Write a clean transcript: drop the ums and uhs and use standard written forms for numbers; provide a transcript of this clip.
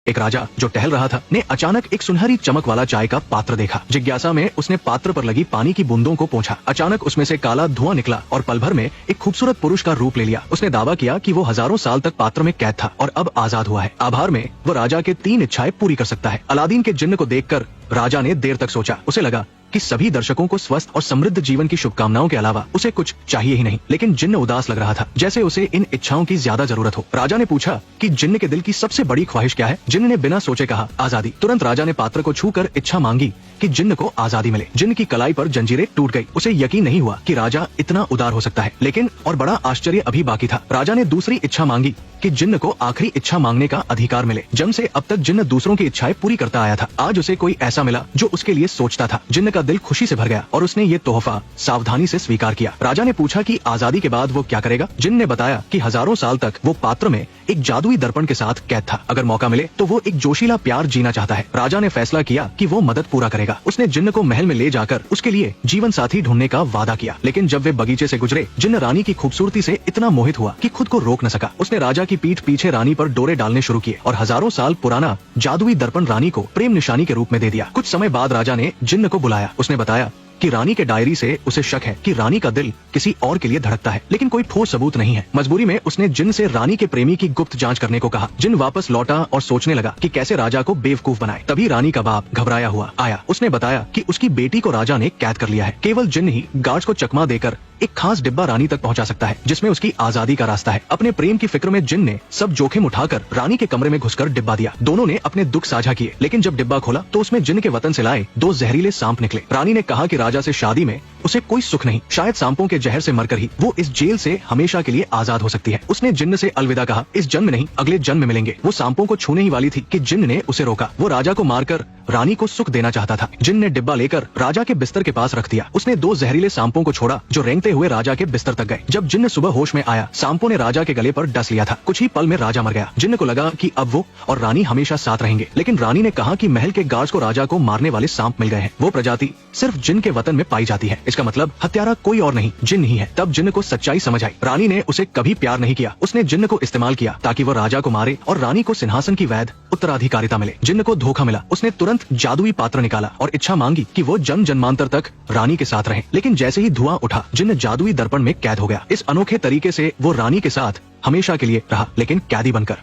एक राजा जो टहल रहा था ने अचानक एक सुनहरी चमक वाला चाय का पात्र देखा। जिज्ञासा में उसने पात्र पर लगी पानी की बूंदों को पोंछा। अचानक उसमें से काला धुआं निकला और पल भर में एक खूबसूरत पुरुष का रूप ले लिया। उसने दावा किया कि वो हजारों साल तक पात्र में कैद था और अब आजाद हुआ है। आभार में वो राजा के 3 इच्छाएं पूरी कर सकता है। अलादीन के जिन्न को देखकर राजा ने देर तक सोचा। उसे लगा कि सभी दर्शकों को स्वस्थ और समृद्ध जीवन की शुभकामनाओं के अलावा उसे कुछ चाहिए ही नहीं। लेकिन जिन्न उदास लग रहा था, जैसे उसे इन इच्छाओं की ज्यादा जरूरत हो। राजा ने पूछा कि जिन्न के दिल की सबसे बड़ी ख्वाहिश क्या है। जिन्न ने बिना सोचे कहा, आजादी। तुरंत राजा ने पात्र को छूकर इच्छा मांगी कि जिन्न को आजादी मिले। जिन्न की कलाई पर जंजीरें टूट गई। उसे यकीन नहीं हुआ कि राजा इतना उदार हो सकता है। लेकिन और बड़ा आश्चर्य अभी बाकी था। राजा ने दूसरी इच्छा मांगी कि जिन्न को आखिरी इच्छा मांगने का अधिकार मिले। जब से अब तक जिन्न दूसरों की इच्छाएं पूरी करता आया था, आज उसे कोई ऐसा मिला जो उसके लिए सोचता था। जिन्न का दिल खुशी से भर गया और उसने ये तोहफा सावधानी से स्वीकार किया। राजा ने पूछा कि आजादी के बाद वो क्या करेगा। जिन्न ने बताया कि हजारों साल तक वो पात्र में एक जादुई दर्पण के साथ कैद था। अगर मौका मिले तो वो एक जोशीला प्यार जीना चाहता है। राजा ने फैसला किया कि वो मदद पूरा करेगा। उसने जिन्न को महल में ले जाकर उसके लिए जीवन साथी ढूंढने का वादा किया। लेकिन जब वे बगीचे से गुजरे, जिन्न रानी की खूबसूरती से इतना मोहित हुआ कि खुद को रोक न सका। उसने राजा की पीठ पीछे रानी पर डोरे डालने शुरू किए और हजारों साल पुराना जादुई दर्पण रानी को प्रेम निशानी के रूप में दे दिया। कुछ समय बाद राजा ने जिन्न को बुलाया। उसने बताया कि रानी के डायरी से उसे शक है कि रानी का दिल किसी और के लिए धड़कता है, लेकिन कोई ठोस सबूत नहीं है। मजबूरी में उसने जिन्न से रानी के प्रेमी की गुप्त जांच करने को कहा। जिन्न वापस लौटा और सोचने लगा कि कैसे राजा को बेवकूफ बनाए। तभी रानी का बाप घबराया हुआ आया। उसने बताया कि उसकी बेटी को राजा ने कैद कर लिया है। केवल जिन्न ही गार्ड्स को चकमा देकर एक खास डिब्बा रानी तक पहुंचा सकता है, जिसमें उसकी आजादी का रास्ता है। अपने प्रेम की फिक्र में जिन्न ने सब जोखिम उठाकर रानी के कमरे में घुसकर डिब्बा दिया। दोनों ने अपने दुख साझा किए, लेकिन जब डिब्बा खोला तो उसमें जिन्न के वतन से लाए 2 जहरीले सांप निकले। रानी ने कहा कि राजा से शादी में उसे कोई सुख नहीं, शायद सांपों के जहर से मरकर ही वो इस जेल से हमेशा के लिए आजाद हो सकती है। उसने जिन्न से अलविदा कहा। इस जन्म नहीं, अगले जन्म में मिलेंगे। वो सांपों को छूने ही वाली थी कि जिन्न ने उसे रोका। वो राजा को मारकर रानी को सुख देना चाहता था। जिन्न ने डिब्बा लेकर राजा के बिस्तर के पास रख दिया। उसने 2 जहरीले सांपों को छोड़ा जो रेंगते हुए राजा के बिस्तर तक गए। जब जिन्न सुबह होश में आया, सांपों ने राजा के गले पर डस लिया था। कुछ ही पल में राजा मर गया। जिन्न को लगा कि अब वो और रानी हमेशा साथ रहेंगे, लेकिन रानी ने कहा कि महल के गार्ड्स को राजा को मारने वाले सांप मिल गए हैं। वो प्रजाति सिर्फ जिन्न के वतन में पाई जाती है। इसका मतलब हत्यारा कोई और नहीं, जिन्न ही है। तब जिन्न को सच्चाई समझ आई। रानी ने उसे कभी प्यार नहीं किया। उसने जिन्न को इस्तेमाल किया ताकि वो राजा को मारे और रानी को सिंहासन की वैध उत्तराधिकारिता मिले। जिन्न को धोखा मिला। उसने तुरंत जादुई पात्र निकाला और इच्छा मांगी कि वो जन्म जन्मांतर तक रानी के साथ रहे। लेकिन जैसे ही धुआं उठा, जिन्न जादुई दर्पण में कैद हो गया। इस अनोखे तरीके से वो रानी के साथ हमेशा के लिए रहा, लेकिन कैदी बनकर।